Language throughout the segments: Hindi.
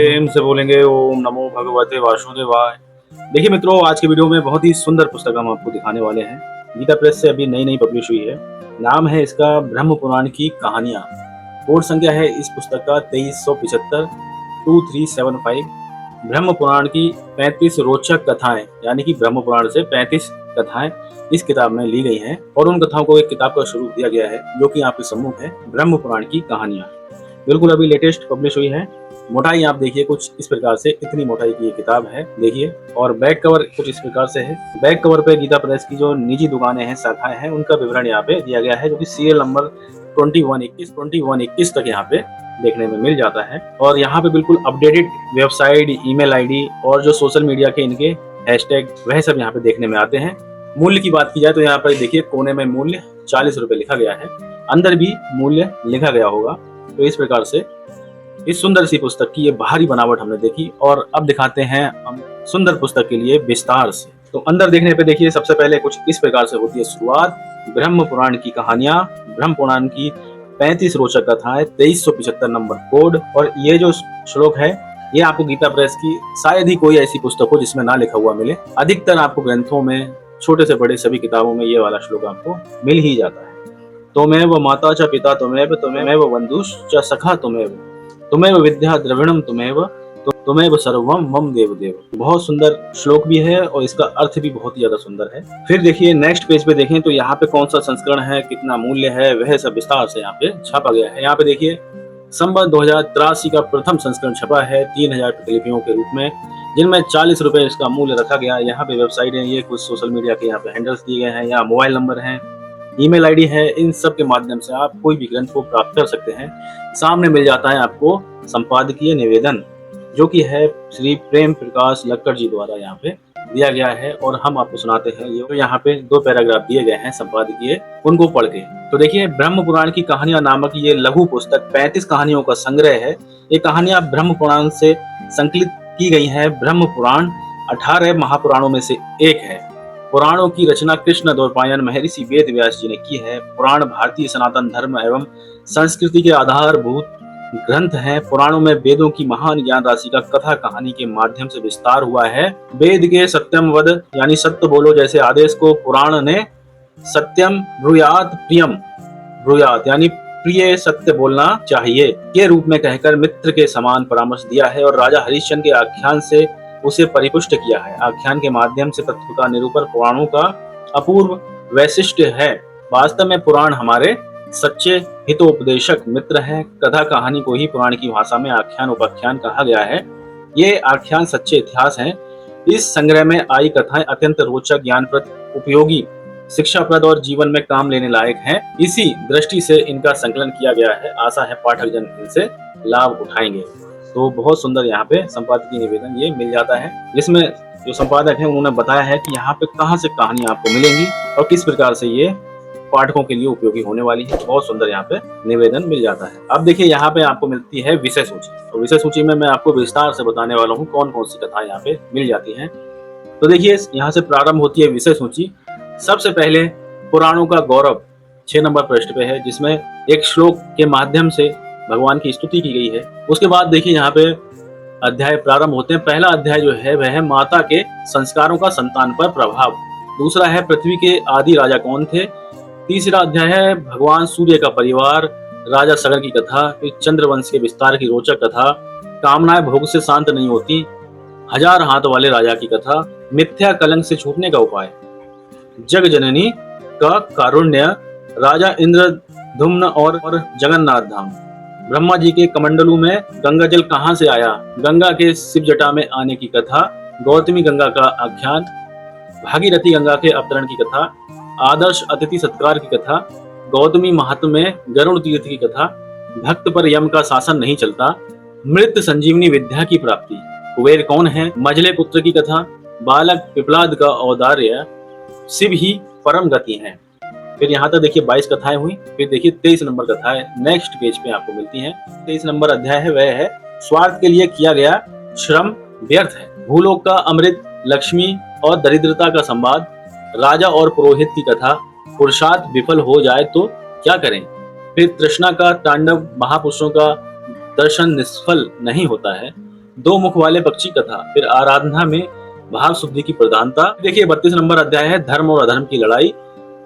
प्रेम से बोलेंगे ओम नमो भगवते वासुदेवाय। देखिए मित्रों, आज के वीडियो में बहुत ही सुंदर पुस्तक हम आपको दिखाने वाले हैं। गीता प्रेस से अभी नई नई पब्लिश हुई है। नाम है इसका ब्रह्म पुराण की कहानियां। कोड संख्या है इस पुस्तक का 2375 2375। ब्रह्म पुराण की 35 रोचक कथाएं, यानी कि ब्रह्म पुराण से 35 कथाएं इस किताब में ली गई हैं और उन कथाओं को एक किताब का स्वरूप दिया गया है, जो कि आपके सम्मुख है ब्रह्म पुराण की कहानियां। बिल्कुल अभी लेटेस्ट पब्लिश हुई है। मोटाई आप देखिए कुछ इस प्रकार से, इतनी मोटाई की ये किताब है देखिए। और बैक कवर कुछ इस प्रकार से है। बैक कवर पे गीता प्रेस की जो निजी दुकानें हैं, शाखाएं हैं, उनका विवरण यहाँ पे दिया गया है, जो कि सीरियल नंबर 2121 तक यहाँ पे देखने में मिल जाता है। और यहाँ पे बिल्कुल अपडेटेड वेबसाइट, ईमेल आईडी और जो सोशल मीडिया के इनके हैशटैग, वह सब यहाँ पे देखने में आते हैं। मूल्य की बात की जाए तो यहाँ पर देखिए कोने में मूल्य 40 रुपए लिखा गया है, अंदर भी मूल्य लिखा गया होगा। तो इस प्रकार से इस सुंदर सी पुस्तक की ये बाहरी बनावट हमने देखी, और अब दिखाते हैं हम सुंदर पुस्तक के लिए विस्तार से। तो अंदर देखने पे देखिए सबसे पहले कुछ इस प्रकार से होती है शुरुआत। ब्रह्म पुराण की कहानियां, ब्रह्म पुराण की 35 रोचक कथाएं, 2375 नंबर कोड। और ये जो श्लोक है, ये आपको गीता प्रेस की शायद ही कोई ऐसी पुस्तक हो जिसमें ना लिखा हुआ मिले। अधिकतर आपको ग्रंथों में, छोटे से बड़े सभी किताबों में ये वाला श्लोक आपको मिल ही जाता है। त्वमेव माता च पिता त्वमेव, त्वमेव बंधुश्च सखा त्वमेव विद्या द्रविणम त्वमेव सर्वम मम देव देव। बहुत सुंदर श्लोक भी है और इसका अर्थ भी बहुत ही ज्यादा सुंदर है। फिर देखिए नेक्स्ट पेज पे देखें तो यहाँ पे कौन सा संस्करण है, कितना मूल्य है, वह सब विस्तार से यहाँ पे छापा गया है। यहाँ पे देखिए संबत 2083 का प्रथम संस्करण छपा है 3000 प्रतिलिपियों के रूप में, जिनमें 40 रुपए इसका मूल्य रखा गया। यहाँ पे वेबसाइट है, ये कुछ सोशल मीडिया के यहाँ पे हैंडल्स दिए गए हैं, यहाँ मोबाइल नंबर है, ईमेल आईडी है। इन सब के माध्यम से आप कोई भी ग्रंथ को प्राप्त कर सकते हैं। सामने मिल जाता है आपको संपादकीय निवेदन, जो कि है श्री प्रेम प्रकाश लक्कड़ जी द्वारा यहाँ पे दिया गया है, और हम आपको सुनाते हैं। ये तो यहाँ पे 2 पैराग्राफ दिए गए हैं संपादकीय, उनको पढ़ के। तो देखिए ब्रह्म पुराण की कहानियां नामक ये लघु पुस्तक 35 कहानियों का संग्रह है। ये कहानियां ब्रह्म पुराण से संकलित की गई है। ब्रह्म पुराण 18 महापुराणों में से एक है। पुराणों की रचना कृष्ण द्वैपायन महर्षि वेद व्यास जी ने की है। पुराण भारतीय सनातन धर्म एवं संस्कृति के आधारभूत ग्रंथ हैं। पुराणों में वेदों की महान ज्ञान राशि का कथा कहानी के माध्यम से विस्तार हुआ है। वेद के सत्यम वद, यानी सत्य बोलो जैसे आदेश को पुराण ने सत्यम ब्रूयात प्रियम, ब्रूयात यानी प्रिय, सत्य बोलना चाहिए के रूप में कहकर मित्र के समान परामर्श दिया है, और राजा हरिश्चंद्र के आख्यान से उसे परिपुष्ट किया है। आख्यान के माध्यम से तत्व का निरूपण पुराणों का अपूर्व वैशिष्ट्य है। वास्तव में पुराण हमारे सच्चे हितोपदेशक मित्र हैं। कथा कहानी को ही पुराण की भाषा में आख्यान उपाख्यान कहा गया है। ये आख्यान सच्चे इतिहास हैं। इस संग्रह में आई कथाएं अत्यंत रोचक, ज्ञानप्रद, उपयोगी, शिक्षाप्रद और जीवन में काम लेने लायक हैं। इसी दृष्टि से इनका संकलन किया गया है। आशा है पाठक जन इनसे लाभ उठाएंगे। तो बहुत सुंदर यहाँ पे संपादकीय निवेदन ये मिल जाता है, जिसमें जो संपादक है उन्होंने बताया है कि यहाँ पे कहाँ से कहानी आपको मिलेंगी और किस प्रकार से ये पाठकों के लिए उपयोगी होने वाली है। बहुत सुंदर यहाँ पे निवेदन मिल जाता है। अब देखिए यहाँ पे आपको मिलती है विषय सूची। तो विषय सूची में मैं आपको विस्तार से बताने वाला हूँ कौन कौन सी कथाएं यहाँ पे मिल जाती हैं। तो देखिए यहाँ से प्रारंभ होती है विषय सूची। सबसे पहले पुराणों का गौरव 6 नंबर पृष्ठ पे है, जिसमें एक श्लोक के माध्यम से भगवान की स्तुति की गई है। उसके बाद देखिए यहाँ पे अध्याय प्रारंभ होते हैं। पहला अध्याय जो है वह है माता के संस्कारों का संतान पर प्रभाव। दूसरा है पृथ्वी के आदि राजा कौन थे। तीसरा अध्याय है भगवान सूर्य का परिवार, राजा सगर की कथा। फिर चंद्रवंश के विस्तार की रोचक कथा। कामनाएं भोग से शांत नहीं होती, 1000 हाथ वाले राजा की कथा। मिथ्या कलंक से छूटने का उपाय, जग जननी का कारुण्य, राजा इंद्रधुम्न और जगन्नाथ धाम। ब्रह्मा जी के कमंडलू में गंगा जल कहां से आया, गंगा के शिव जटा में आने की कथा। गौतमी गंगा का आख्यान, भागीरथी गंगा के अवतरण की कथा, आदर्श अतिथि सत्कार की कथा, गौतमी महात्म्य में गरुड़ तीर्थ की कथा, भक्त पर यम का शासन नहीं चलता, मृत संजीवनी विद्या की प्राप्ति, कुबेर कौन है, मजले पुत्र की कथा, बालक पिपलाद का औदार्य, शिव ही परम गति है। फिर यहाँ तक देखिए 22 कथाएं हुई। फिर देखिए 23 नंबर कथाएं नेक्स्ट पेज पे आपको मिलती हैं। 23 नंबर अध्याय है वह है स्वार्थ के लिए किया गया श्रम व्यर्थ है। भूलोक का अमृत, लक्ष्मी और दरिद्रता का संवाद, राजा और पुरोहित की कथा, पुरुषार्थ विफल हो जाए तो क्या करें। फिर तृष्णा का तांडव, महापुरुषों का दर्शन निष्फल नहीं होता है। दो मुख वाले पक्षी कथा, फिर आराधना में भाव शुद्धि की प्रधानता। देखिए 32 नंबर अध्याय है धर्म और अधर्म की लड़ाई।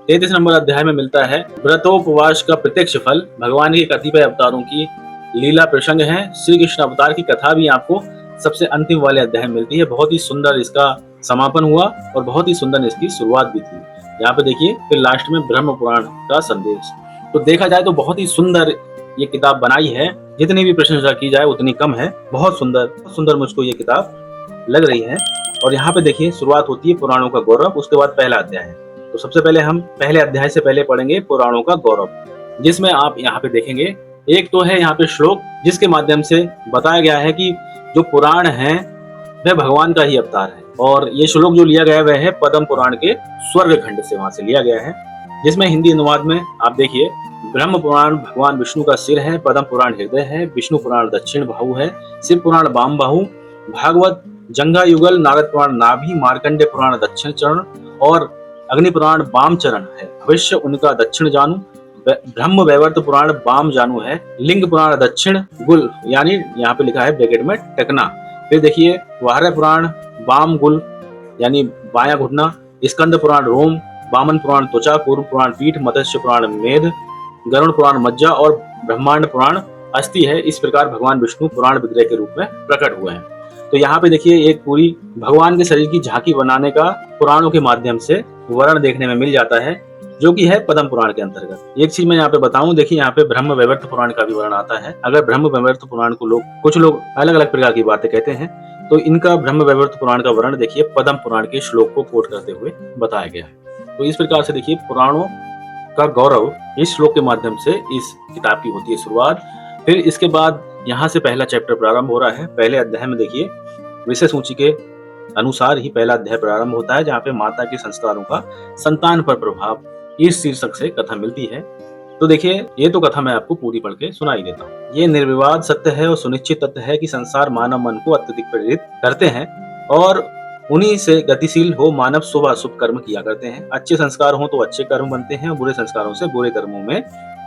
33 नंबर अध्याय में मिलता है व्रतोपवास का प्रत्यक्ष फल। भगवान के कतिपय अवतारों की लीला प्रसंग है। श्री कृष्ण अवतार की कथा भी आपको सबसे अंतिम वाले अध्याय में मिलती है। बहुत ही सुंदर इसका समापन हुआ और बहुत ही सुंदर इसकी शुरुआत भी थी। यहाँ पे देखिए फिर लास्ट में ब्रह्म पुराण का संदेश। तो देखा जाए तो बहुत ही सुंदर ये किताब बनाई है, जितनी भी प्रशंसा की जाए उतनी कम है। बहुत सुंदर मुझको ये किताब लग रही है। और यहाँ पे देखिए शुरुआत होती है पुराणों का गौरव, उसके बाद पहला अध्याय है। तो सबसे पहले हम पहले अध्याय से पहले पढ़ेंगे पुराणों का गौरव, जिसमें आप यहाँ पे देखेंगे एक तो है यहाँ पे श्लोक जिसके माध्यम से बताया गया है कि जो पुराण है वह भगवान का ही अवतार है। और ये श्लोक जो लिया गया है वह है पद्म पुराण के स्वर्ग खंड से वहां से लिया गया है, जिसमें हिंदी अनुवाद में आप देखिए ब्रह्म पुराण भगवान विष्णु का सिर है, पद्म पुराण हृदय है, विष्णु पुराण दक्षिण बाहु है, शिव पुराण वाम बाहु, भागवत जंघा युगल, नारद पुराण नाभि, मार्कंडे पुराण दक्षिण चरण और अग्नि पुराण वाम चरण है। भविष्य उनका दक्षिण जानू, ब्रह्म वैवर्त पुराण वाम जानू है, लिंग पुराण दक्षिण गुल यानी यहाँ पे लिखा है ब्रैकेट में टकना। फिर देखिए वाहरा पुराण वाम गुल यानी बाया घुटना, स्कंद पुराण रोम, वामन पुराण त्वचा, पूर्व पुराण पीठ, मत्स्य पुराण मेध, गरुण पुराण मज्जा और ब्रह्मांड पुराण अस्थि है। इस प्रकार भगवान विष्णु पुराण विग्रह के रूप में प्रकट हुए हैं। तो यहाँ पे देखिए एक पूरी भगवान के शरीर की झांकी बनाने का पुराणों के माध्यम से वर्णन देखने में मिल जाता है, जो कि है पद्म पुराण के अंतर्गत। एक चीज मैं यहाँ पे बताऊं, देखिए यहाँ पे ब्रह्म वैवर्त पुराण का भी वर्णन आता है। अगर ब्रह्म वैवर्त पुराण को कुछ लोग अलग अलग प्रकार की बातें कहते हैं, तो इनका ब्रह्म वैवर्त पुराण का वर्णन देखिए पद्म पुराण के श्लोक को कोट करते हुए बताया गया है। तो इस प्रकार से देखिए पुराणों का गौरव इस श्लोक के माध्यम से इस किताब की होती है शुरुआत। फिर इसके बाद यहाँ से पहला चैप्टर प्रारंभ हो रहा है। पहले अध्याय में देखिए विषय सूची के अनुसार ही पहला अध्याय प्रारंभ होता है, जहाँ पे माता के संस्कारों का संतान पर प्रभाव इस शीर्षक से कथा मिलती है। तो देखिए ये तो कथा मैं आपको पूरी पढ़ के सुनाई देता हूँ। ये निर्विवाद सत्य है और सुनिश्चित तथ्य है कि संसार मानव मन को अत्यधिक प्रेरित करते हैं और उन्हीं से गतिशील हो मानव शुभ अशुभ कर्म किया करते हैं। अच्छे संस्कार हो तो अच्छे कर्म बनते हैं और बुरे संस्कारों से बुरे कर्मों में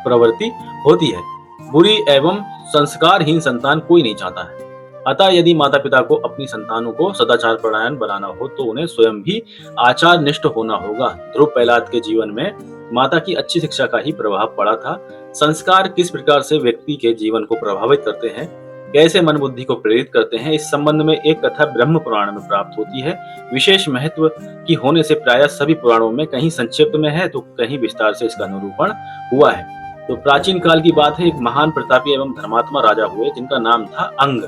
प्रवृत्ति होती है। बुरी एवं संस्कारहीन संतान कोई नहीं चाहता है। अतः यदि माता पिता को अपनी संतानों को सदाचार परायण बनाना हो तो उन्हें स्वयं भी आचार निष्ठ होना होगा। ध्रुव प्रहलाद के जीवन में माता की अच्छी शिक्षा का ही प्रभाव पड़ा था। संस्कार किस प्रकार से व्यक्ति के जीवन को प्रभावित करते हैं, कैसे मन बुद्धि को प्रेरित करते हैं, इस संबंध में एक कथा ब्रह्म पुराण में प्राप्त होती है। विशेष महत्व की होने से प्रायः सभी पुराणों में कहीं संक्षिप्त में है तो कहीं विस्तार से इसका निरूपण हुआ है। तो प्राचीन काल की बात है, एक महान प्रतापी एवं धर्मात्मा राजा हुए जिनका नाम था अंग।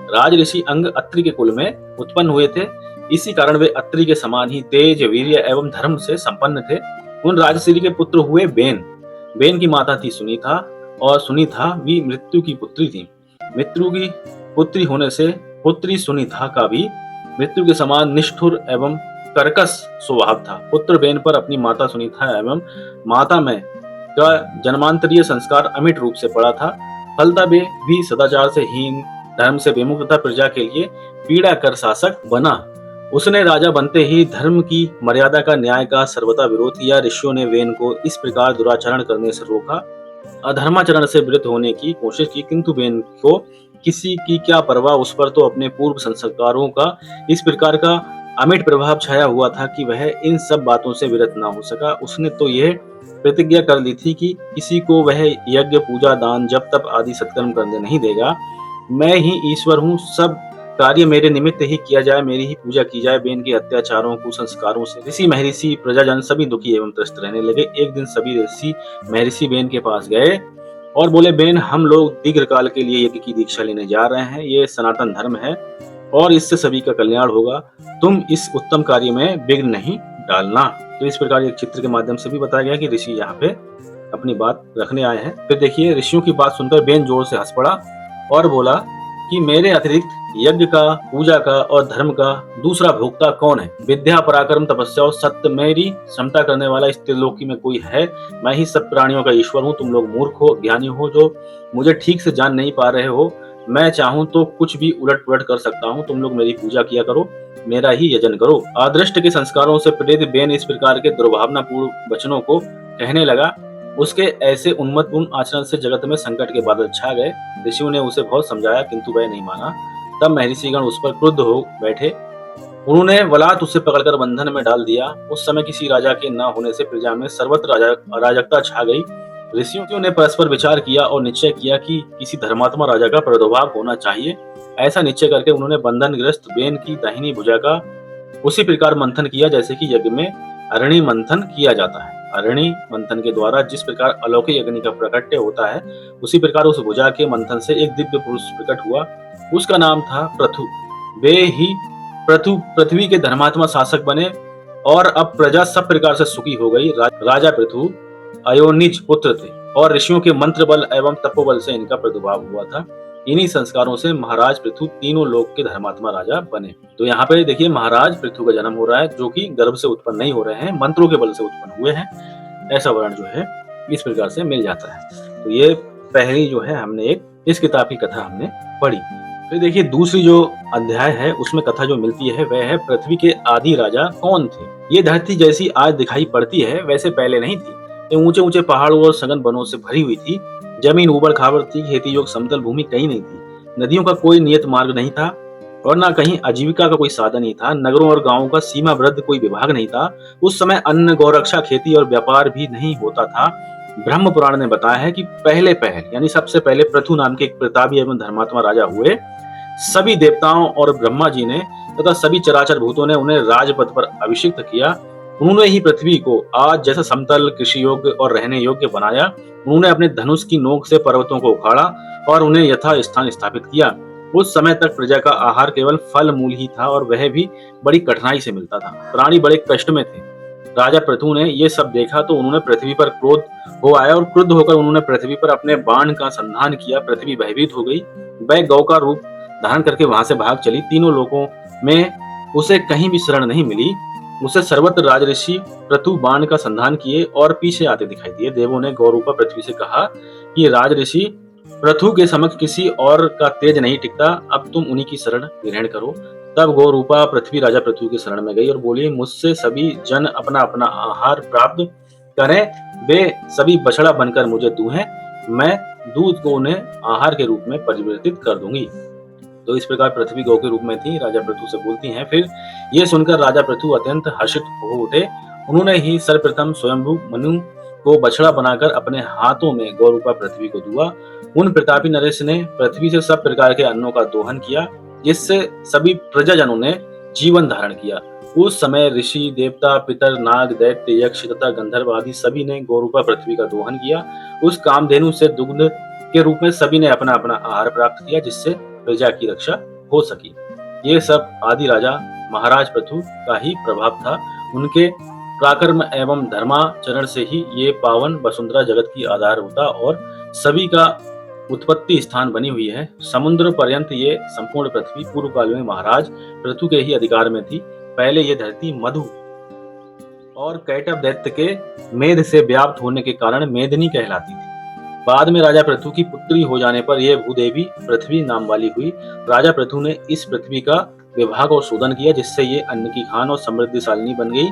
राज ऋषि अंग अत्रि के कुल में उत्पन्न हुए थे। इसी कारण वे अत्रि के समान ही तेज, वीर्य एवं धर्म से संपन्न थे। उन राजश्री के पुत्र हुए बेन। बेन की माता थी सुनीता और सुनीता भी मृत्यु की पुत्री थी। मृत्यु की पुत्री होने से पुत्री सुनीता का भी मृत्यु के समान निष्ठुर एवं कर्कश स्वभाव था। पुत्र बेन पर अपनी माता सुनीता एवं माता में का जन्मांतरीय संस्कार अमिट रूप से पड़ा था। फलता वे भी सदाचार से हीन, धर्म से विमुख तथा प्रजा के लिए पीड़ा कर शासक बना। उसने राजा बनते ही धर्म की मर्यादा का, न्याय का सर्वथा विरोध किया। ऋषियों ने वेन को इस प्रकार दुराचरण करने से रोका, अधर्माचरण से विरत होने की कोशिश की, किंतु वेन को किसी की क्या परवाह, उस पर तो अपने पूर्व संस्कारों का इस प्रकार का अमिट प्रभाव छाया हुआ था कि वह इन सब बातों से विरत न हो सका। उसने तो यह प्रतिज्ञा कर ली थी कि किसी को वह यज्ञ, पूजा, दान, जप, तप आदि सत्कर्म करने नहीं देगा। मैं ही ईश्वर हूँ, सब कार्य मेरे निमित्त ही किया जाए, मेरी ही पूजा की जाए। बेन के अत्याचारों, कुसंस्कारों से ऋषि, महर्षि, प्रजाजन सभी दुखी एवं त्रस्त रहने लगे। एक दिन सभी ऋषि महर्षि बेन के पास गए और बोले, बेन, हम लोग दीर्घ काल के लिए यज्ञ की दीक्षा लेने जा रहे हैं। ये सनातन धर्म है और इससे सभी का कल्याण होगा। तुम इस उत्तम कार्य में विघ्न नहीं डालना। तो इस प्रकार एक चित्र के माध्यम से भी बताया गया कि ऋषि यहाँ पे अपनी बात रखने आए हैं। फिर देखिए ऋषियों की बात सुनकर बेन जोर से हंस पड़ा और बोला कि मेरे अतिरिक्त यज्ञ का, पूजा का और धर्म का दूसरा भोक्ता कौन है? विद्या, पराक्रम, तपस्या और सत्य मेरी क्षमता करने वाला इस त्रिलोकी में कोई है? मैं ही सब प्राणियों का ईश्वर हूँ। तुम लोग मूर्ख हो, ज्ञानी हो, जो मुझे ठीक से जान नहीं पा रहे हो। मैं चाहूँ तो कुछ भी उलट पुलट कर सकता हूँ। तुम लोग मेरी पूजा किया करो, मेरा ही यजन करो। आदृष्ट के संस्कारों से प्रेरित बेन इस प्रकार के दुर्भावनापूर्ण वचनों को कहने लगा। उसके ऐसे उन्मत्तपूर्ण आचरण से जगत में संकट के बादल छा गए। ऋषियों ने उसे बहुत समझाया किंतु वह नहीं माना। तब महर्षिगण उस पर क्रुद्ध हो बैठे। उन्होंने बलात् उसे पकड़कर बंधन में डाल दिया। उस समय किसी राजा के न होने से प्रजा में सर्वत्र अराजकता छा गई। ऋषियों ने परस्पर विचार किया और निश्चय किया कि किसी धर्मात्मा राजा का प्रादुर्भाव होना चाहिए। ऐसा निश्चय करके उन्होंने बंधनग्रस्त बेन की दाहिनी भुजा का उसी प्रकार मंथन किया जैसे कि यज्ञ में अरणि मंथन किया जाता है। अरणि मंथन के द्वारा जिस प्रकार अलौकिक अग्नि का प्रकट्य होता है, उसी प्रकार उस भुजा के मंथन से एक दिव्य पुरुष प्रकट हुआ। उसका नाम था पृथु। वे ही पृथ्वी के धर्मात्मा शासक बने और अब प्रजा सब प्रकार से सुखी हो गई। राजा पृथु अयोनिज पुत्र थे और ऋषियों के मंत्र बल एवं तपोबल से इनका प्रादुर्भाव हुआ था। इन्हीं संस्कारों से महाराज पृथु तीनों लोक के धर्मात्मा राजा बने। तो यहाँ पे देखिए महाराज पृथु का जन्म हो रहा है, जो कि गर्भ से उत्पन्न नहीं हो रहे हैं, मंत्रों के बल से उत्पन्न हुए हैं। ऐसा वर्ण जो है इस प्रकार से मिल जाता है। तो ये पहली जो है हमने एक इस किताब की कथा हमने पढ़ी। फिर देखिए दूसरी जो अध्याय है उसमें कथा जो मिलती है वह है पृथ्वी के आदि राजा कौन थे। ये धरती जैसी आज दिखाई पड़ती है वैसे पहले नहीं थी। ये ऊंचे ऊंचे पहाड़ों और सघन वनों से भरी हुई थी। जमीन ऊबड़ खाबड़ थी, खेती योग्य समतल भूमि कहीं नहीं थी। नदियों का कोई नियत मार्ग नहीं था और न कहीं आजीविका का कोई साधन नहीं था। नगरों और गांवों का सीमा वृद्ध कोई विभाग नहीं था। उस समय अन्न, गौरक्षा, खेती और व्यापार भी नहीं होता था। ब्रह्म पुराण ने बताया है कि पहले पहल यानी सबसे पहले पृथु नाम के एक प्रतापी एवं धर्मात्मा राजा हुए। सभी देवताओं और ब्रह्मा जी ने तथा सभी चराचर भूतों ने उन्हें राजपद पर अभिषिक्त किया। उन्होंने ही पृथ्वी को आज जैसा समतल, कृषि योग्य और रहने योग्य बनाया। उन्होंने अपने धनुष की नोक से पर्वतों को उखाड़ा और उन्हें यथा स्थान स्थापित किया। उस समय तक प्रजा का आहार केवल फल मूल ही था और वह भी बड़ी कठिनाई से मिलता था। प्राणी बड़े कष्ट में थे। राजा पृथु ने ये सब देखा तो उन्होंने पृथ्वी पर क्रोध हो आया और क्रुद्ध होकर उन्होंने पृथ्वी पर अपने बाण का संधान किया। पृथ्वी भयभीत हो गई। वह गौ का रूप धारण करके वहां से भाग चली। तीनों लोकों में उसे कहीं भी शरण नहीं मिली। उसे सर्वत्र राजऋषि पृथु बाण का संधान किए और पीछे आते दिखाई दिए। देवों ने गौरूपा पृथ्वी से कहा कि राजऋषि पृथु के समक्ष किसी और का तेज नहीं टिकता, अब तुम उन्हीं की शरण ग्रहण करो। तब गौरूपा पृथ्वी राजा पृथु की शरण में गई और बोली, मुझसे सभी जन अपना अपना आहार प्राप्त करें। वे सभी बछड़ा बनकर मुझे दूहें, मैं दूध को उन्हें आहार के रूप में परिवर्तित कर दूंगी। तो इस प्रकार पृथ्वी गौ के रूप में थी, राजा पृथु से बोलती हैं। फिर ये सुनकर राजा पृथु अत्यंत हर्षित हो उठे। उन्होंने ही सर्वप्रथम स्वयंभू मनु को बछड़ा बनाकर अपने हाथों में गौरूपा पृथ्वी को दुआ। उन प्रतापी नरेश ने पृथ्वी से सब प्रकार के अन्नों का दोहन किया, जिससे सभी प्रजाजनों ने जीवन धारण किया। उस समय ऋषि, देवता, पितर, नाग, दैत्य, यक्ष तथा गंधर्व आदि सभी ने गौरूपा पृथ्वी का दोहन किया। उस कामधेनु से दुग्ध के रूप में सभी ने अपना अपना आहार प्राप्त किया, जिससे प्रजा की रक्षा हो सकी। ये सब आदि राजा महाराज पृथु का ही प्रभाव था। उनके पराक्रम एवं धर्माचरण से ही ये पावन वसुंधरा जगत की आधारभूता और सभी का उत्पत्ति स्थान बनी हुई है। समुद्र पर्यंत ये संपूर्ण पृथ्वी पूर्व काल में महाराज पृथु के ही अधिकार में थी। पहले ये धरती मधु और कैटव दैत्य के मेध से व्याप्त होने के कारण मेदिनी कहलाती थी। बाद में राजा पृथु की पुत्री हो जाने पर यह भूदेवी पृथ्वी नाम वाली हुई। राजा पृथु ने इस पृथ्वी का विभाग और शोधन किया, जिससे ये अन्न की खान और समृद्धिशालिनी बन गई।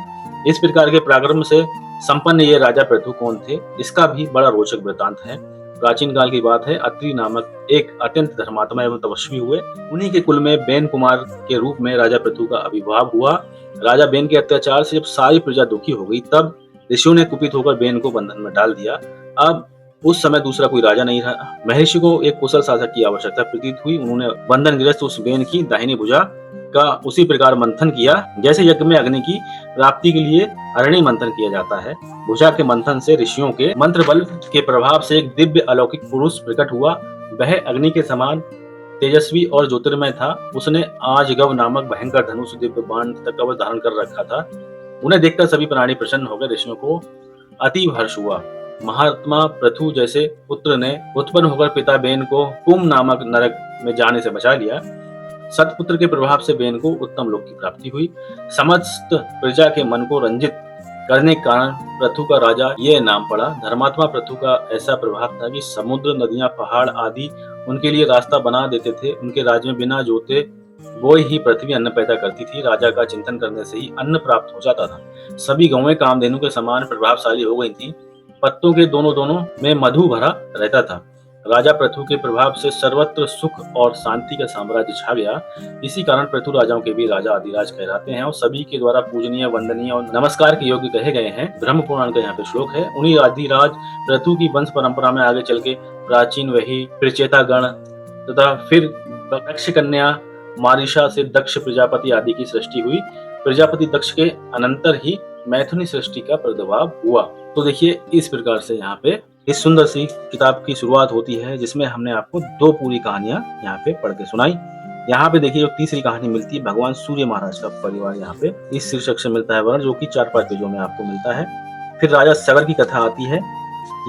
इस प्रकार के पराक्रम से संपन्न ये राजा पृथु कौन थे, इसका भी बड़ा रोचक वृतांत है। प्राचीन काल की बात है। अत्रि नामक एक अत्यंत धर्मात्मा एवं तपस्वी हुए। उन्हीं के कुल में बेन कुमार के रूप में राजा पृथु का आविर्भाव हुआ। राजा बेन के अत्याचार से जब सारी प्रजा दुखी हो गई, तब ऋषियों ने कुपित होकर बेन को बंधन में डाल दिया। अब उस समय दूसरा कोई राजा नहीं रहा। महर्षि को एक कुशल शासक की आवश्यकता प्रतीत हुई। उन्होंने बंधनग्रस्त उस बेन की दाहिनी भुजा का उसी प्रकार मंथन किया जैसे यज्ञ में अग्नि की प्राप्ति के लिए अरणि मंथन किया जाता है। भुजा के मंथन से ऋषियों के मंत्र बल के प्रभाव से एक दिव्य अलौकिक पुरुष प्रकट हुआ। वह अग्नि के समान तेजस्वी और ज्योतिर्मय था। उसने आजगव नामक भयंकर धनुष, दिव्य बाण तथा कवच धारण कर रखा था। उन्हें देखकर सभी प्राणी प्रसन्न हो गए। ऋषियों को अतीव हर्ष हुआ। महात्मा पृथु जैसे पुत्र ने उत्पन्न होकर पिता बेन को कुम नामक नरक में जाने से बचा लिया। सतपुत्र के प्रभाव से बेन को उत्तम लोक की प्राप्ति हुई। समस्त प्रजा के मन को रंजित करने के कारण पृथु का राजा ये नाम पड़ा। धर्मात्मा पृथु का ऐसा प्रभाव था कि समुद्र, नदियां, पहाड़ आदि उनके लिए रास्ता बना देते थे। उनके राज्य में बिना जोते बोए ही पृथ्वी अन्न पैदा करती थी। राजा का चिंतन करने से ही अन्न प्राप्त हो जाता था। सभी गौएं कामधेनु के समान प्रभावशाली हो गई थी। पत्तों के दोनों दोनों में मधु भरा रहता था। राजा पृथु के प्रभाव से सर्वत्र सुख और शांति का साम्राज्य छा गया। इसी कारण पृथु राजाओं के भी राजा अधिराज कहलाते हैं और सभी के द्वारा पूजनीय, वंदनीय और नमस्कार के योग्य कहे गए हैं। ब्रह्म पुराण का यहाँ पे श्लोक है। उन्हीं अधिराज पृथु की वंश परंपरा में आगे चल के प्राचीन वही प्रचेता गण तथा फिर दक्ष कन्या मारिशा से दक्ष प्रजापति आदि की सृष्टि हुई। प्रजापति दक्ष के अनंतर ही मैथुनी सृष्टि का प्रादुर्भाव हुआ। तो देखिए इस प्रकार से यहाँ पे इस सुंदर सी किताब की शुरुआत होती है, जिसमें हमने आपको 2 पूरी कहानियां यहाँ पे पढ़ के सुनाई। यहाँ पे देखिए जो तीसरी कहानी मिलती है भगवान सूर्य महाराज का परिवार, यहाँ पे इस शीर्षक से मिलता है वर्ण, जो कि 4-5 पेजों में आपको मिलता है। फिर राजा सगर की कथा आती है।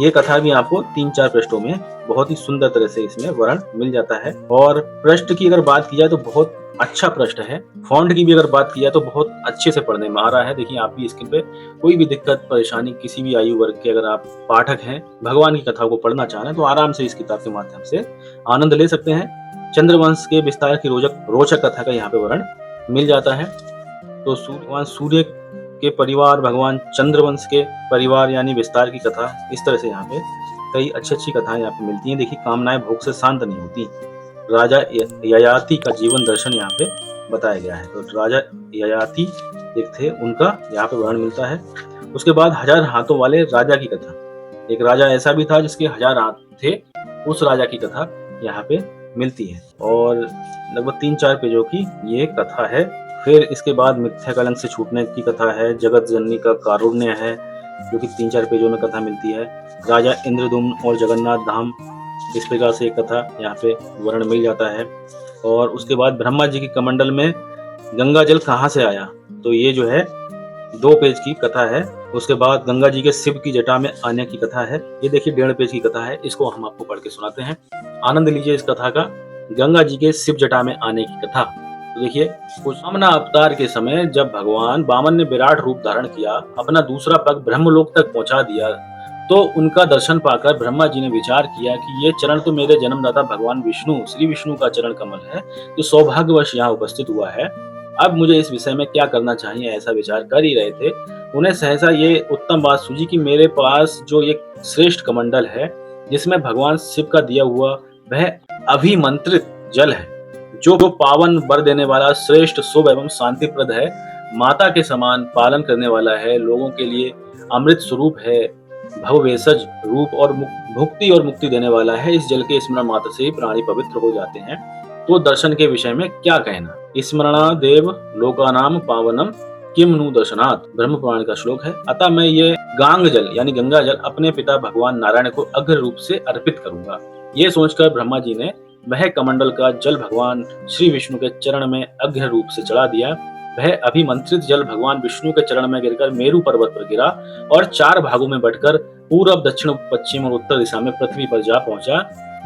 ये कथा भी आपको 3-4 पृष्ठों में बहुत ही सुंदर तरह से इसमें वर्ण मिल जाता है। और पृष्ठ की अगर बात की जाए तो बहुत अच्छा पृष्ठ है। फॉन्ट की भी अगर बात की जाए तो बहुत अच्छे से पढ़ने में आ रहा है। देखिए आप भी स्क्रीन पे कोई भी दिक्कत परेशानी किसी भी आयु वर्ग के अगर आप पाठक हैं, भगवान की कथा को पढ़ना चाह रहे हैं, तो आराम से इस किताब के माध्यम से आनंद ले सकते हैं। चंद्रवंश के विस्तार की रोचक कथा का यहाँ पे वर्ण मिल जाता है। तो भगवान सूर्य के परिवार, भगवान चंद्रवंश के परिवार यानी विस्तार की कथा, इस तरह से यहाँ पे कई अच्छी कथाएं यहाँ पे मिलती हैं। देखिए कामनाएं भोग से शांत नहीं होती। राजा ययाति का जीवन दर्शन यहाँ पे बताया गया है। तो राजा ययाति एक थे, उनका यहाँ पे वर्ण मिलता है। उसके बाद 1000 हाथों वाले राजा की कथा। एक राजा ऐसा भी था जिसके 1000 हाथ थे, उस राजा की कथा यहाँ पे मिलती है और लगभग 3-4 पेजों की ये कथा है। फिर इसके बाद मिथ्या कलंक से छूटने की कथा है। जगत जननी का कारुण्य है, जो कि 3-4 पेजों में कथा मिलती है। राजा इंद्रदुम्न और जगन्नाथ धाम, इस प्रकार से एक कथा यहाँ पे वर्ण मिल जाता है। और उसके बाद ब्रह्मा जी की कमंडल में गंगा जल कहाँ से आया, तो ये जो है 2 पेज की कथा है। उसके बाद गंगा जी के शिव की जटा में आने की कथा है। ये देखिए 1.5 पेज की कथा है। इसको हम आपको पढ़ के सुनाते हैं, आनंद लीजिए इस कथा का। गंगा जी के शिव जटा में आने की कथा। तो देखिए वामना अवतार के समय जब भगवान वामन ने विराट रूप धारण किया, अपना दूसरा पग ब्रह्मलोक तक पहुंचा दिया, तो उनका दर्शन पाकर ब्रह्मा जी ने विचार किया कि ये चरण तो मेरे जन्मदाता भगवान विष्णु, श्री विष्णु का चरण कमल है, जो सौभाग्यवश यहाँ उपस्थित हुआ है। अब मुझे इस विषय में क्या करना चाहिए, ऐसा विचार कर ही रहे थे। उन्हें सहसा ये उत्तम बात सूझी कि मेरे पास जो एक श्रेष्ठ कमंडल है, जिसमें भगवान शिव का दिया हुआ वह अभिमंत्रित जल है, जो पावन वर देने वाला, श्रेष्ठ, शुभ एवं शांतिप्रद है, माता के समान पालन करने वाला है, लोगों के लिए अमृत स्वरूप है, भवभेषज रूप और भुक्ति और मुक्ति देने वाला है। इस जल के स्मरण मात्र से ही प्राणी पवित्र हो जाते हैं। तो दर्शन के विषय में क्या कहना। स्मरणा देव लोकानाम पावनम किम नु दर्शनात्, ब्रह्म पुराण का श्लोक है। अतः मैं ये गांग जल यानी गंगा जल अपने पिता भगवान नारायण को अग्र रूप से अर्पित करूंगा। ये सोचकर ब्रह्मा जी ने वह कमंडल का जल भगवान श्री विष्णु के चरण में अग्र रूप से चढ़ा दिया। वह अभिमंत्रित जल भगवान विष्णु के चरण में गिरकर मेरु पर्वत पर गिरा और 4 भागों में बंटकर पूर्व, दक्षिण, पश्चिम और उत्तर दिशा में पृथ्वी पर जा पहुंचा।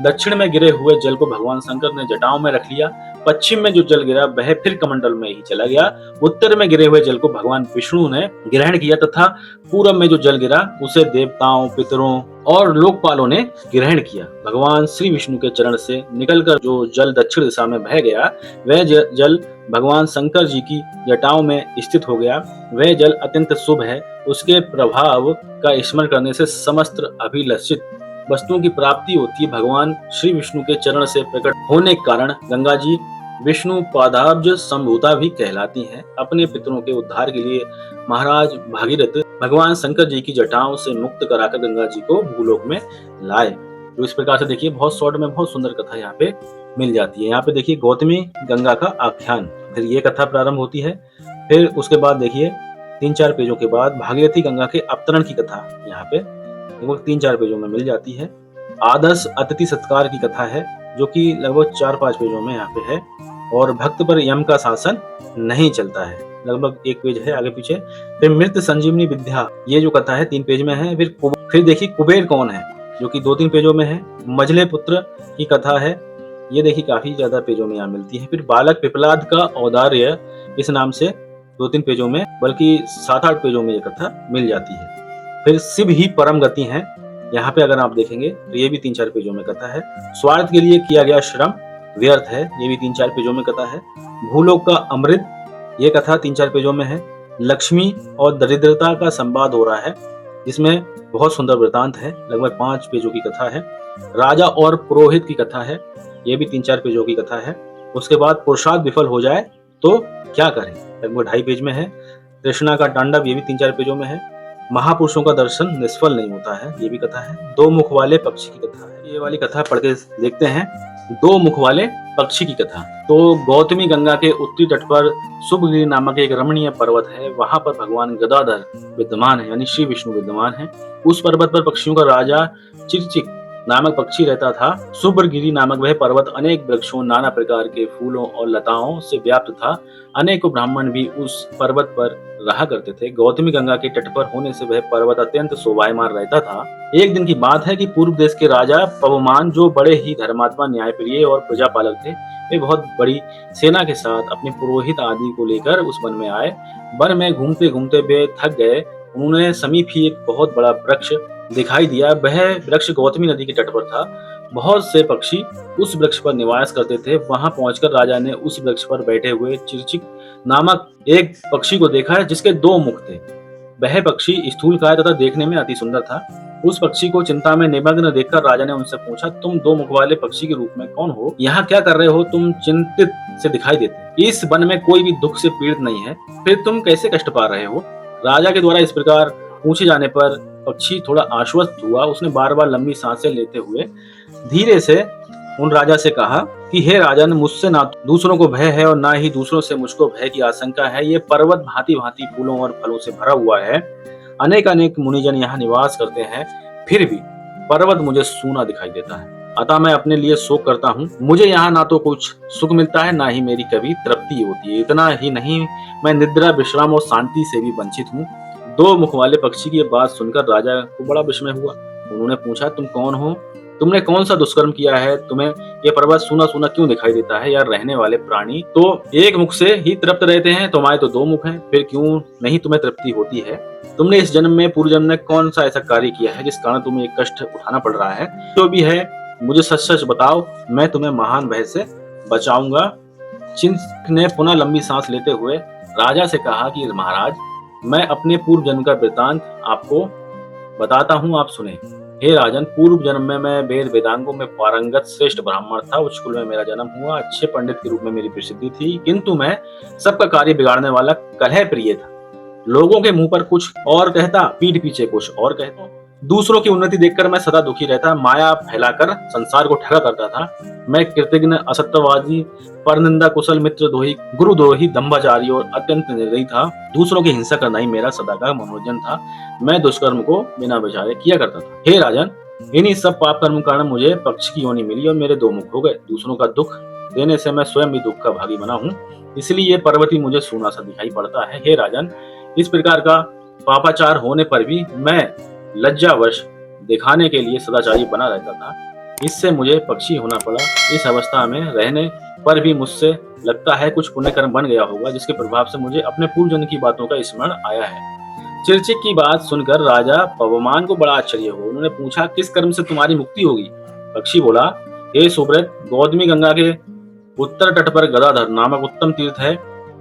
दक्षिण में गिरे हुए जल को भगवान शंकर ने जटाओं में रख लिया। पश्चिम में जो जल गिरा वह फिर कमंडल में ही चला गया। उत्तर में गिरे हुए जल को भगवान विष्णु ने ग्रहण किया तथा पूर्व में जो जल गिरा उसे देवताओं, पितरों और लोकपालों ने ग्रहण किया। भगवान श्री विष्णु के चरण से निकलकर जो जल दक्षिण दिशा में बह गया, वह जल भगवान शंकर जी की जटाओं में स्थित हो गया। वह जल अत्यंत शुभ है। उसके प्रभाव का स्मरण करने से समस्त अभिलषित वस्तुओं की प्राप्ति होती है। भगवान श्री विष्णु के चरण से प्रकट होने के कारण गंगा जी विष्णु पादाब्ज संभूता भी कहलाती हैं। अपने पितरों के उद्धार के लिए महाराज भागीरथ भगवान शंकर जी की जटाओं से मुक्त कराकर गंगा जी को भूलोक में लाए। तो इस प्रकार से देखिए बहुत शॉर्ट में बहुत सुंदर कथा यहाँ पे मिल जाती है। यहाँ पे देखिए गौतमी गंगा का आख्यान, फिर ये कथा प्रारंभ होती है। फिर उसके बाद देखिए 3-4 पेजों के बाद भागीरथी गंगा के अवतरण की कथा यहाँ पे 3-4 पेजों में मिल जाती है। आदर्श अतिथि सत्कार की कथा है, जो कि लगभग 4-5 पेजों में यहाँ पे है। और भक्त पर यम का शासन नहीं चलता है, लगभग 1 पेज है आगे पीछे। फिर मृत संजीवनी विद्या, ये जो कथा है 3 पेज में है। फिर देखिए कुबेर कौन है, जो कि 2-3 पेजों में है। मझले पुत्र की कथा है, ये देखिए काफी ज्यादा पेजों में यहाँ मिलती है। फिर बालक पिपलाद का औदार्य, इस नाम से 2-3 पेजों में बल्कि 7-8 पेजों में ये कथा मिल जाती है। फिर शिव ही परम गति है, यहाँ पे अगर आप देखेंगे तो ये भी 3-4 पेजों में कथा है। स्वार्थ के लिए किया गया श्रम व्यर्थ है, ये भी 3-4 पेजों में कथा है। भूलोक का अमृत, ये कथा 3-4 पेजों में है। लक्ष्मी और दरिद्रता का संवाद हो रहा है, जिसमें बहुत सुंदर वृतांत है। लगभग 5 पेजों की कथा है। राजा और पुरोहित की कथा है, ये भी 3-4 पेजों की कथा है। उसके बाद पुरुषार्थ विफल हो जाए तो क्या करें, लगभग 2.5 पेज में है। कृष्णा का तांडव, ये भी 3-4 पेजों में है। महापुरुषों का दर्शन निष्फल नहीं होता है, ये भी कथा है। 2 मुख वाले पक्षी की कथा है, ये वाली कथा पढ़ के देखते हैं। 2 मुख वाले पक्षी की कथा। तो गौतमी गंगा के उत्तरी तट पर शुभगिरि नामक एक रमणीय पर्वत है, वहां पर भगवान गदाधर विद्यमान है, यानी श्री विष्णु विद्यमान है। उस पर्वत पर पक्षियों का राजा चिरचिक नामक पक्षी रहता था। शुभ्रगिरि नामक वह पर्वत अनेक वृक्षों, नाना प्रकार के फूलों और लताओं से व्याप्त था। अनेकों ब्राह्मण भी उस पर्वत पर रहा करते थे। गौतमी गंगा के तट पर होने से वह पर्वत अत्यंत शोभायमान रहता था। एक दिन की बात है कि पूर्व देश के राजा पवमान, जो बड़े ही धर्मात्मा, न्यायप्रिय और प्रजापालक थे, वे बहुत बड़ी सेना के साथ अपने पुरोहित आदि को लेकर उस वन में आए। वन में घूमते घूमते वे थक गए। उन्होंने समीप ही एक बहुत बड़ा वृक्ष दिखाई दिया। वह वृक्ष गौतमी नदी के तट पर था। बहुत से पक्षी उस वृक्ष पर निवास करते थे। वहां पहुंचकर राजा ने उस वृक्ष पर बैठे हुए चिरचिक नामक एक पक्षी को देखा, जिसके 2 मुख थे। वह पक्षी स्थूलकाय तथा देखने में अति सुंदर था। उस पक्षी को चिंता में निमग्न देखकर राजा ने उनसे पूछा, तुम 2 मुख वाले पक्षी के रूप में कौन हो? यहाँ क्या कर रहे हो? तुम चिंतित से दिखाई देते। इस वन में कोई भी दुख से पीड़ित नहीं है, फिर तुम कैसे कष्ट पा रहे हो? राजा के द्वारा इस प्रकार पूछे जाने पर पक्षी थोड़ा आश्वस्त हुआ। उसने बार बार लंबी सांसें लेते हुए धीरे से उन राजा से कहा कि हे राजन, मुझसे ना तो दूसरों को भय है और ना ही दूसरों से मुझको भय की आशंका है। ये पर्वत भांति भांति फूलों और फलों से भरा हुआ है। अनेक अनेक मुनिजन यहाँ निवास करते हैं, फिर भी पर्वत मुझे सूना दिखाई देता है। अतः मैं अपने लिए शोक करता हूँ। मुझे यहाँ ना तो कुछ सुख मिलता है, ना ही मेरी कभी तृप्ति होती है। इतना ही नहीं, मैं निद्रा, विश्राम और शांति से भी वंचित हूँ। 2 मुख वाले पक्षी की ये बात सुनकर राजा को बड़ा विस्मय हुआ। उन्होंने पूछा, तुम कौन हो? तुमने कौन सा दुष्कर्म किया है? तुम्हें ये पर्वत सूना सूना क्यों दिखाई देता है? यार, रहने वाले प्राणी तो एक मुख से ही तृप्त रहते हैं, तुम्हारे तो 2 मुख हैं, फिर क्यों नहीं तुम्हें तृप्ति होती है? तुमने इस जन्म में, पूर्व जन्म में कौन सा ऐसा कार्य किया है जिस कारण तुम्हें एक कष्ट उठाना पड़ रहा है? जो भी है मुझे सच सच बताओ, मैं तुम्हें महान भय से बचाऊंगा। चिंतक ने पुनः लंबी सांस लेते हुए राजा से कहा कि महाराज, मैं अपने पूर्व जन्म का वृतांत आपको बताता हूँ, आप सुने। हे राजन, पूर्व जन्म में मैं वेद वेदांगों में पारंगत श्रेष्ठ ब्राह्मण था। उच्च कुल में मेरा जन्म हुआ। अच्छे पंडित के रूप में मेरी प्रसिद्धि थी, किंतु मैं सबका कार्य बिगाड़ने वाला कलह प्रिय था। लोगों के मुंह पर कुछ और कहता, पीठ पीछे कुछ और कहता। दूसरों की उन्नति देखकर मैं सदा दुखी रहता, माया फैलाकर संसार को ठगा करता था। मैं कृतज्ञ, असत्यवादी, परनिंदा कुशल, मित्रद्रोही, गुरुद्रोही, दंभाचारी और अत्यंत निर्दयी था। दूसरों की हिंसा करना ही मेरा सदा का मनोरंजन था। मैं दुष्कर्म को बिना विचारे किया करता था। हे राजन, इन्हीं सब पाप कर्म के कारण मुझे पक्षी की योनि मिली और मेरे 2 मुख हो गए। दूसरों का दुख देने से मैं स्वयं भी दुख का भागी बना हूँ, इसलिए ये पर्वत ही मुझे सूना सा दिखाई पड़ता है। हे राजन, इस प्रकार का पापाचार होने पर भी मैं लज्जावश दिखाने के लिए सदाचारी बना रहता था। इससे मुझे पक्षी होना पड़ा। इस अवस्था में रहने पर भी मुझसे लगता है कुछ पुण्य कर्म बन गया होगा, जिसके प्रभाव से मुझे अपने पूर्व जन्म की बातों का स्मरण आया है। चिरचिक की बात सुनकर राजा पवमान को बड़ा आश्चर्य हुआ। उन्होंने पूछा, किस कर्म से तुम्हारी मुक्ति होगी? पक्षी बोला, हे सुब्रत, गौतमी गंगा के उत्तर तट पर गदाधर नामक उत्तम तीर्थ है।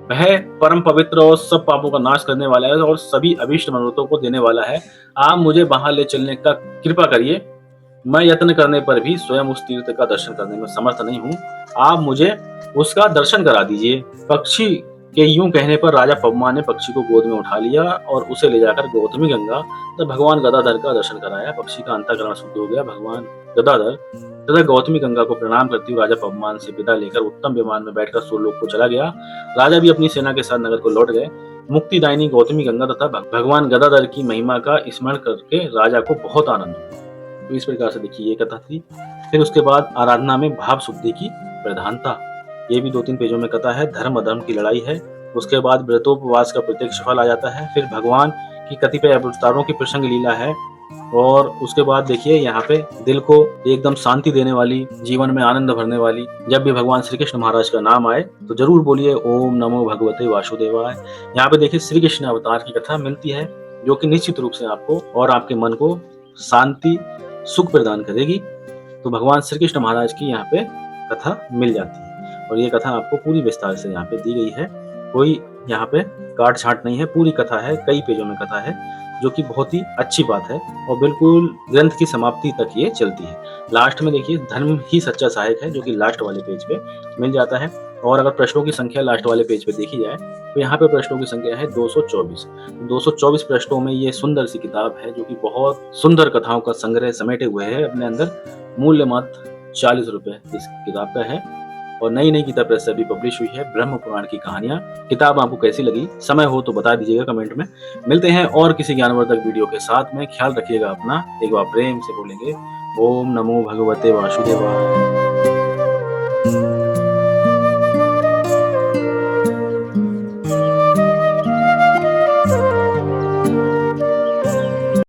वह परम पवित्र और सब पापों का नाश करने वाला है और सभी अभीष्ट मनोरथों को देने वाला है। आप मुझे वहां ले चलने का कृपा करिए। मैं यत्न करने पर भी स्वयं उस तीर्थ का दर्शन करने में समर्थ नहीं हूँ। आप मुझे उसका दर्शन करा दीजिए। पक्षी के यूं कहने पर राजा पवमान ने पक्षी को गोद में उठा लिया और उसे ले जाकर गौतमी गंगा तथा भगवान गदाधर का दर्शन कराया। पक्षी का अंतःकरण शुद्ध हो गया। भगवान गदाधर तथा गौतमी गंगा को प्रणाम करती हुए राजा पवमान से विदा लेकर उत्तम विमान में बैठकर सूर्यलोक को चला गया। राजा भी अपनी सेना के साथ नगर को लौट गए। मुक्तिदायिनी गौतमी गंगा तथा भगवान गदाधर की महिमा का स्मरण करके राजा को बहुत आनंद हुआ। तो इस प्रकार से देखिए ये कथा थी। फिर उसके बाद आराधना में भाव शुद्धि की प्रधानता, ये भी 2-3 पेजों में कथा है। धर्म अधर्म की लड़ाई है। उसके बाद व्रतोपवास का प्रत्यक्ष फल आ जाता है। फिर भगवान की कतिपय अवतारों की प्रसंग लीला है। और उसके बाद देखिए यहाँ पे दिल को एकदम शांति देने वाली, जीवन में आनंद भरने वाली, जब भी भगवान श्री कृष्ण महाराज का नाम आए तो जरूर बोलिए ओम नमो भगवते वासुदेवाय। यहाँ पे देखिए श्री कृष्ण अवतार की कथा मिलती है, जो कि निश्चित रूप से आपको और आपके मन को शांति, सुख प्रदान करेगी। तो भगवान श्री कृष्ण महाराज की यहाँ पे कथा मिल जाती है और ये कथा आपको पूरी विस्तार से यहाँ पे दी गई है। कोई यहाँ पे काट छाट नहीं है, पूरी कथा है, कई पेजों में कथा है। जो कि बहुत ही अच्छी बात है और बिल्कुल ग्रंथ की समाप्ति तक ये चलती है। लास्ट में देखिए धर्म ही सच्चा सहायक है, जो कि लास्ट वाले पेज पे मिल जाता है। और अगर प्रश्नों की संख्या लास्ट वाले पेज पे देखी जाए तो यहाँ पे प्रश्नों की संख्या है 224। 224 प्रश्नों में ये सुंदर सी किताब है, जो कि बहुत सुंदर कथाओं का संग्रह समेटे हुए है अपने अंदर। मूल्य मात्र 40 रुपए इस किताब का है और नई नई किताब प्रेस से अभी पब्लिश हुई है, ब्रह्म पुराण की कहानियां। किताब आपको कैसी लगी, समय हो तो बता दीजिएगा कमेंट में। मिलते हैं और किसी ज्ञानवर्धक वीडियो के साथ में। ख्याल रखिएगा अपना, एक बार प्रेम से बोलेंगे ओम नमो भगवते वासुदेवाय।